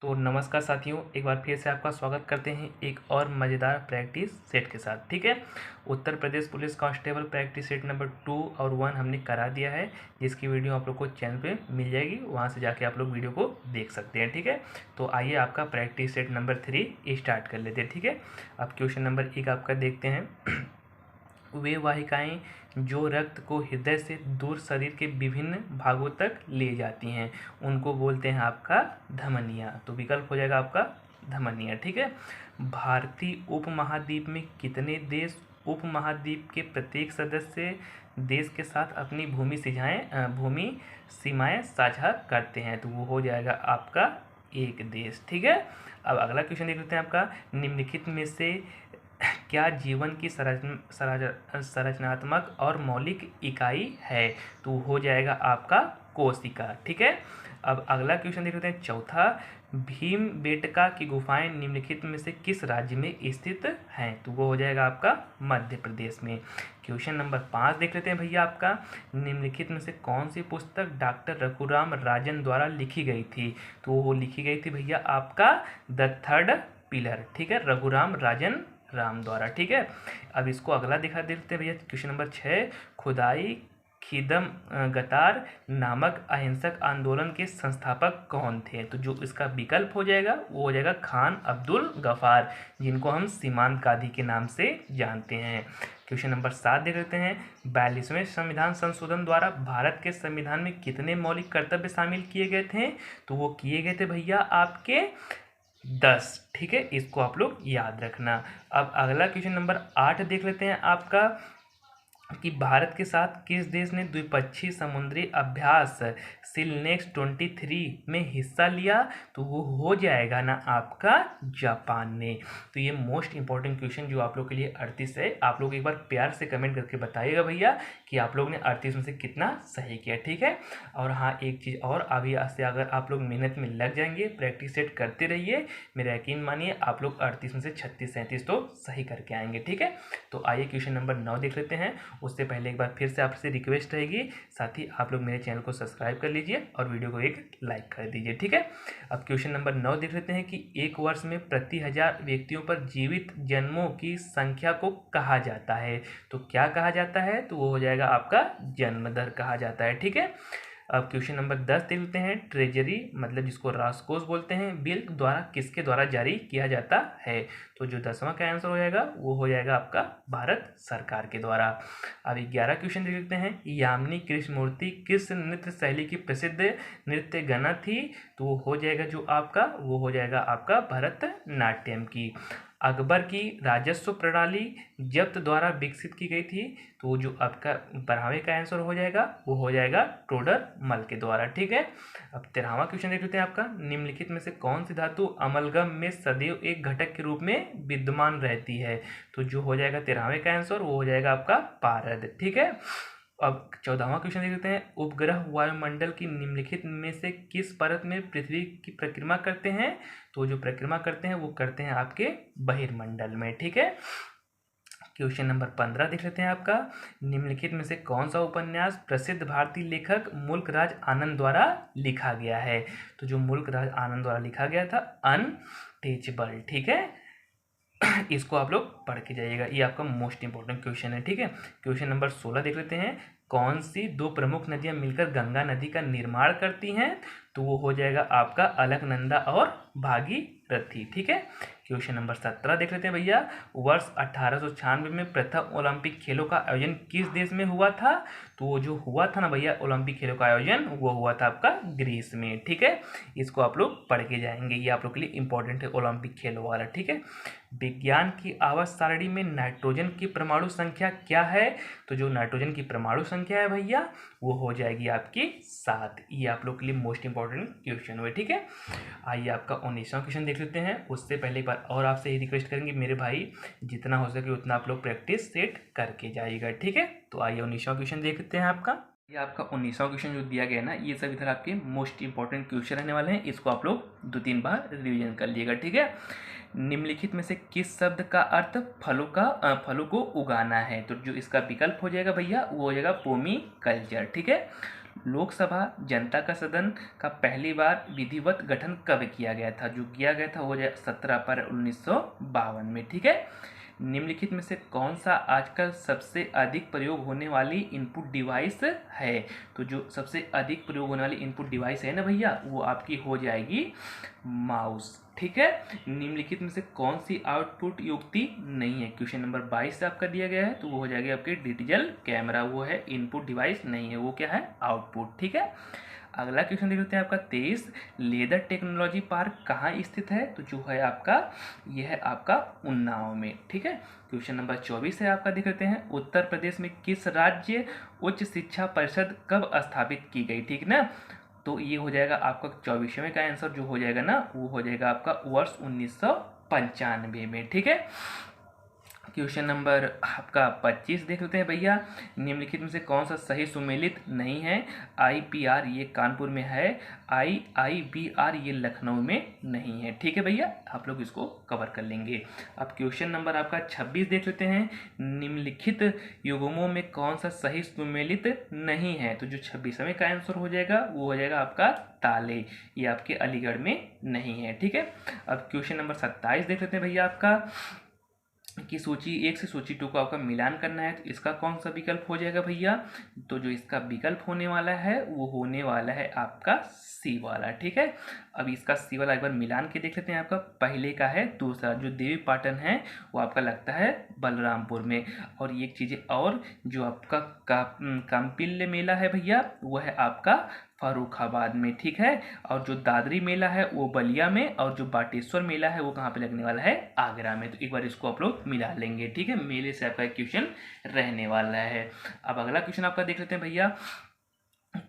तो नमस्कार साथियों, एक बार फिर से आपका स्वागत करते हैं एक और मज़ेदार प्रैक्टिस सेट के साथ। ठीक है, Uttar Pradesh police constable practice set number 2 और 1 हमने करा दिया है, जिसकी वीडियो आप लोग को चैनल पे मिल जाएगी, वहाँ से जाके आप लोग वीडियो को देख सकते हैं। ठीक है, तो आइए आपका प्रैक्टिस सेट नंबर 3 स्टार्ट कर लेते हैं। ठीक है, अब क्वेश्चन नंबर 1 आपका देखते हैं। वे वाहिकाएं जो रक्त को हृदय से दूर शरीर के विभिन्न भागों तक ले जाती हैं, उनको बोलते हैं आपका धमनियाँ। तो विकल्प हो जाएगा आपका धमनियाँ। ठीक है, भारतीय उपमहाद्वीप में कितने देश उपमहाद्वीप के प्रत्येक सदस्य देश के साथ अपनी भूमि सीमाएं साझा करते हैं? तो वो हो जाएगा आपका एक देश। ठीक है, अब अगला क्वेश्चन देख लेते हैं आपका। निम्नलिखित में से क्या जीवन की संरचनात्मक और मौलिक इकाई है? तो हो जाएगा आपका कोशिका। ठीक है, अब अगला क्वेश्चन देख लेते हैं चौथा। भीमबेटका की गुफाएं निम्नलिखित में से किस राज्य में स्थित हैं? तो वो हो जाएगा आपका मध्य प्रदेश में। क्वेश्चन नंबर 5 देख लेते हैं भैया आपका। निम्नलिखित में से कौन सी पुस्तक डॉक्टर रघुराम राजन द्वारा लिखी गई थी? तो वो लिखी गई थी भैया आपका द थर्ड पिलर। ठीक है, रघुराम राजन राम द्वारा। ठीक है, अब इसको अगला दिखा देते हैं भैया। Question number 6। खुदाई खिदम गतार नामक अहिंसक आंदोलन के संस्थापक कौन थे? तो जो इसका विकल्प हो जाएगा वो हो जाएगा खान अब्दुल गफार, जिनको हम सीमांत गांधी के नाम से जानते हैं। क्वेश्चन नंबर 7 देख लेते हैं। 42वें संविधान संशोधन द्वारा भारत के संविधान में कितने मौलिक कर्तव्य शामिल किए गए थे? तो वो किए गए थे भैया आपके 10। ठीक है, इसको आप लोग याद रखना। अब अगला क्वेश्चन नंबर 8 देख लेते हैं आपका कि भारत के साथ किस देश ने द्विपक्षीय समुद्री अभ्यास सिलनेक्स 23 में हिस्सा लिया? तो वो हो जाएगा ना आपका जापान ने। तो ये मोस्ट इंपॉर्टेंट क्वेश्चन जो आप लोग के लिए 38 है, आप लोग एक बार प्यार से कमेंट करके बताइएगा भैया कि आप लोग ने 38 में से कितना सही किया। ठीक है, और हाँ एक चीज़ और, अभी से अगर आप लोग मेहनत में लग जाएंगे, प्रैक्टिस सेट करते रहिए, मेरा यकीन मानिए आप लोग 38 में से 36-37 तो सही करके आएंगे। ठीक है, तो आइए क्वेश्चन नंबर 9 देख लेते हैं। उससे पहले एक बार फिर से आपसे रिक्वेस्ट रहेगी, साथ ही आप लोग मेरे चैनल को सब्सक्राइब कर लीजिए और वीडियो को एक लाइक कर दीजिए। ठीक है, अब क्वेश्चन नंबर 9 देख लेते हैं कि एक वर्ष में प्रति 1000 व्यक्तियों पर जीवित जन्मों की संख्या को कहा जाता है? तो क्या कहा जाता है? तो वो हो जाएगा आपका जन्म दर कहा जाता है। ठीक है, अब क्वेश्चन नंबर 10 देख लेते हैं। ट्रेजरी मतलब जिसको राजकोष बोलते हैं, बिल द्वारा किसके द्वारा जारी किया जाता है? तो जो 10वां का आंसर हो जाएगा वो हो जाएगा आपका भारत सरकार के द्वारा। अब 11 क्वेश्चन देख लेते हैं। यामिनी कृष्णमूर्ति किस नृत्य शैली की प्रसिद्ध नृत्य गणा थी? तो वो हो जाएगा जो आपका वो हो जाएगा आपका भरतनाट्यम की। अकबर की राजस्व प्रणाली जब्त द्वारा विकसित की गई थी? तो वो जो आपका 12वें का आंसर हो जाएगा वो हो जाएगा टोडर मल के द्वारा। ठीक है, अब 13वां क्वेश्चन देख लेते हैं आपका। निम्नलिखित में से कौन सी धातु अमलगम में सदैव एक घटक के रूप में विद्यमान रहती है? तो जो हो जाएगा 13वें का आंसर वो हो जाएगा आपका पारद। ठीक है, अब 14वां क्वेश्चन देख लेते हैं। उपग्रह वायुमंडल की निम्नलिखित में से किस परत में पृथ्वी की परिक्रमा करते हैं? तो जो परिक्रमा करते हैं वो करते हैं आपके बहिर्मंडल में। ठीक है, क्वेश्चन नंबर 15 देख लेते हैं आपका। निम्नलिखित में से कौन सा उपन्यास प्रसिद्ध भारतीय लेखक मुल्कराज आनंद द्वारा लिखा गया है? तो जो मुल्कराज आनंद द्वारा लिखा गया था अनटेचेबल। ठीक है, इसको आप लोग पढ़ के जाइएगा, ये आपका मोस्ट इंपॉर्टेंट क्वेश्चन है। ठीक है, क्वेश्चन नंबर 16 देख लेते हैं। कौन सी दो प्रमुख नदियां मिलकर गंगा नदी का निर्माण करती हैं? तो वो हो जाएगा आपका अलकनंदा और भागीरथी। ठीक है, क्वेश्चन नंबर 17 देख लेते हैं भैया। वर्ष 1896 में प्रथम ओलंपिक खेलों का आयोजन किस देश में हुआ था? तो वो जो हुआ था ना भैया ओलंपिक खेलों का आयोजन, वो हुआ था आपका ग्रीस में। ठीक है, इसको आप लोग पढ़ के जाएंगे, ये आप लोग के लिए इंपॉर्टेंट है ओलंपिक खेलों वाला। ठीक है, विज्ञान की आवर्त सारणी में नाइट्रोजन की परमाणु संख्या क्या है? तो जो नाइट्रोजन की परमाणु संख्या है भैया वो हो जाएगी आपकी 7। ये आप लोग के लिए मोस्ट इंपॉर्टेंट क्वेश्चन हुए। ठीक है, आइए आपका 19वां क्वेश्चन देख लेते हैं। उससे पहले एक बार और आपसे ये रिक्वेस्ट करेंगे मेरे भाई, जितना हो सके उतना आप लोग प्रैक्टिस सेट करके जाइएगा। ठीक है, तो आइए 19वां क्वेश्चन देखते हैं आपका। ये आपका 19वां क्वेश्चन जो दिया गया ना, ये सब इधर आपके मोस्ट इंपॉर्टेंट क्वेश्चन रहने वाले हैं, इसको आप लोग 2-3 बार रिवीजन कर लीजिएगा। ठीक है, निम्नलिखित में से किस शब्द का अर्थ फलों को उगाना है? तो जो इसका विकल्प हो जाएगा भैया वो हो जाएगा पोमी कल्चर। ठीक है, लोकसभा जनता का सदन का पहली बार विधिवत गठन कब किया गया था? जो किया गया था वो 17 अप्रैल 1952 में, ठीक है। निम्नलिखित में से कौन सा आजकल सबसे अधिक प्रयोग होने वाली इनपुट डिवाइस है? तो जो सबसे अधिक प्रयोग होने वाली इनपुट डिवाइस है ना भैया, वो आपकी हो जाएगी माउस, ठीक है। निम्नलिखित में से कौन सी आउटपुट युक्ति नहीं है? क्वेश्चन नंबर 22 से आपका दिया गया है, तो वो हो जाएगी आपके डिजिटल कैमरा, वो है इनपुट डिवाइस नहीं है, वो क्या है? आउटपुट, ठीक है। अगला क्वेश्चन देख लेते हैं आपका 23, लेदर टेक्नोलॉजी पार्क कहाँ स्थित है? तो जो है आपका यह है आपका उन्नाव में, ठीक है। क्वेश्चन नंबर 24 है आपका देख लेते हैं, उत्तर प्रदेश में किस राज्य उच्च शिक्षा परिषद कब स्थापित की गई? ठीक ना, तो ये हो जाएगा आपका 24वें का आंसर जो हो जाएगा ना, वो हो जाएगा आपका वर्ष 1995 में, ठीक है। क्वेश्चन नंबर आपका 25 देख लेते हैं भैया, निम्नलिखित में से कौन सा सही सुमेलित नहीं है? IPR ये कानपुर में है, IIBR ये लखनऊ में नहीं है, ठीक है भैया, आप लोग इसको कवर कर लेंगे। अब क्वेश्चन नंबर आपका 26 देख लेते हैं, निम्नलिखित युग्मों में कौन सा सही सुमेलित नहीं है? तो जो 26वें का आंसर हो जाएगा वो हो जाएगा आपका ताले, ये आपके अलीगढ़ में नहीं है, ठीक है। अब क्वेश्चन नंबर 27 देख लेते हैं भैया आपका, कि सूची 1 से सूची 2 को आपका मिलान करना है, तो इसका कौन सा विकल्प हो जाएगा भैया? तो जो इसका विकल्प होने वाला है वो होने वाला है आपका सी वाला, ठीक है। अब इसका सी वाला एक बार मिलान के देख लेते हैं। आपका पहले का है दूसरा, जो देवी पाटन है वो आपका लगता है बलरामपुर में, और ये चीज़ें और जो आपका काम्पिल्य मेला है भैया वो है आपका फर्रुखाबाद में, ठीक है। और जो दादरी मेला है वो बलिया में, और जो बाटेश्वर मेला है वो कहाँ पे लगने वाला है? आगरा में। तो एक बार इसको आप लोग मिला लेंगे, ठीक है। मेले से आपका क्वेश्चन रहने वाला है। अब अगला क्वेश्चन आपका देख लेते हैं भैया,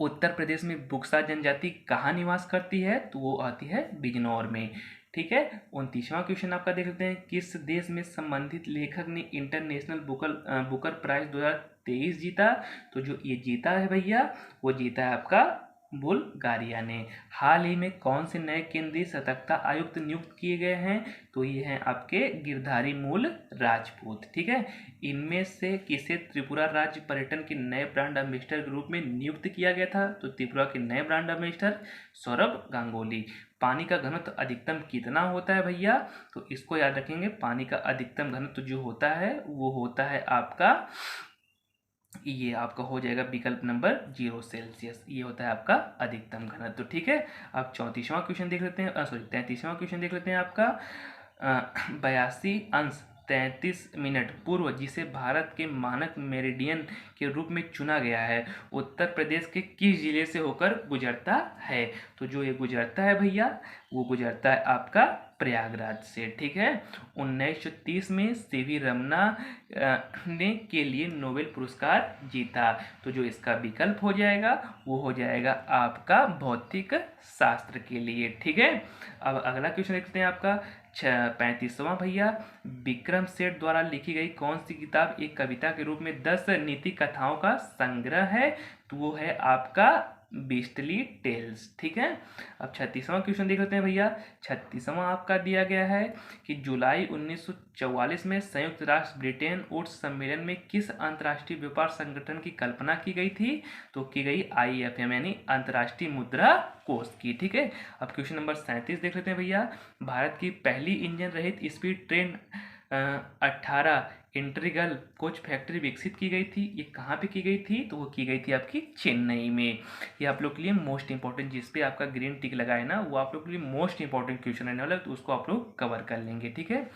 उत्तर प्रदेश में बुक्सा जनजाति कहाँ निवास करती है? तो वो आती है बिजनौर में, ठीक है। 29वां क्वेश्चन आपका देख लेते हैं, किस देश में संबंधित लेखक ने इंटरनेशनल बुकर प्राइज 2023 जीता? तो जो ये जीता है भैया वो जीता है आपका बुल्गारिया ने। हाल ही में कौन से नए केंद्रीय सतर्कता आयुक्त नियुक्त किए गए हैं? तो ये हैं आपके गिरधारी मूल राजपूत, ठीक है। इनमें से किसे त्रिपुरा राज्य पर्यटन के नए ब्रांड एम्बेसडर के रूप में नियुक्त किया गया था? तो त्रिपुरा के नए ब्रांड एम्बेसडर सौरभ गांगुली। पानी का घनत्व अधिकतम कितना होता है भैया? तो इसको याद रखेंगे, पानी का अधिकतम घनत्व जो होता है वो होता है आपका, ये आपका हो जाएगा विकल्प नंबर 0 सेल्सियस, ये होता है आपका अधिकतम घनत्व, ठीक है। अब 34वां क्वेश्चन देख लेते हैं, 33वां क्वेश्चन देख लेते हैं आपका, 82°33' पूर्व जिसे भारत के मानक मेरिडियन के रूप में चुना गया है, उत्तर प्रदेश के किस जिले से होकर गुजरता है? तो जो ये गुजरता है भैया वो गुजरता है आपका प्रयागराज से, ठीक है। 1930 में सीवी रमना ने के लिए नोबेल पुरस्कार जीता। तो जो इसका विकल्प हो जाएगा वो हो जाएगा आपका भौतिक शास्त्र के लिए, ठीक है। अब अगला क्वेश्चन देखते हैं आपका 35वां भैया, विक्रम सेठ द्वारा लिखी गई कौन सी किताब एक कविता के रूप में 10 नीति कथाओं का संग्रह है? तो वो है आपका बीस्टली टेल्स, ठीक है। अब 36वां क्वेश्चन देख लेते हैं भैया, 36वां आपका दिया गया है कि जुलाई 1944 में संयुक्त राष्ट्र ब्रिटेन वुड्स सम्मेलन में किस अंतर्राष्ट्रीय व्यापार संगठन की कल्पना की गई थी? तो की गई IFM यानी अंतर्राष्ट्रीय मुद्रा कोष की, ठीक है। अब क्वेश्चन नंबर 37 देख लेते हैं भैया, भारत की पहली इंजन रहित speed train 18 integral coach factory विकसित की गई थी, ये कहाँ पे की गई थी? तो वो की गई थी आपकी चेन्नई में। ये आप लोग के लिए मोस्ट इंपॉर्टेंट, जिस पे आपका ग्रीन टिक लगा है ना वो आप लोग के लिए मोस्ट इंपॉर्टेंट क्वेश्चन रहने वाला है, तो उसको आप लोग कवर कर लेंगे, ठीक है।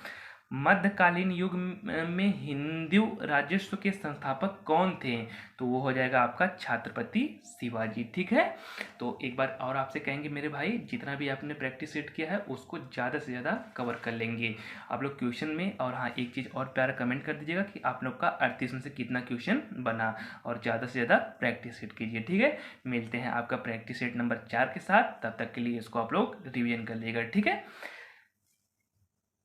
मध्यकालीन युग में हिंदू राजस्व के संस्थापक कौन थे? तो वो हो जाएगा आपका छत्रपति शिवाजी, ठीक है। तो एक बार और आपसे कहेंगे मेरे भाई, जितना भी आपने प्रैक्टिस सेट किया है उसको ज़्यादा से ज़्यादा कवर कर लेंगे आप लोग क्वेश्चन में। और हाँ, एक चीज़ और प्यारा कमेंट कर दीजिएगा कि आप लोग का 38 में से कितना क्वेश्चन बना, और ज़्यादा से ज़्यादा प्रैक्टिस सेट कीजिए, ठीक है। मिलते हैं आपका प्रैक्टिस सेट नंबर 4 के साथ, तब तक के लिए इसको आप लोग रिवीजन कर लीजिएगा, ठीक है।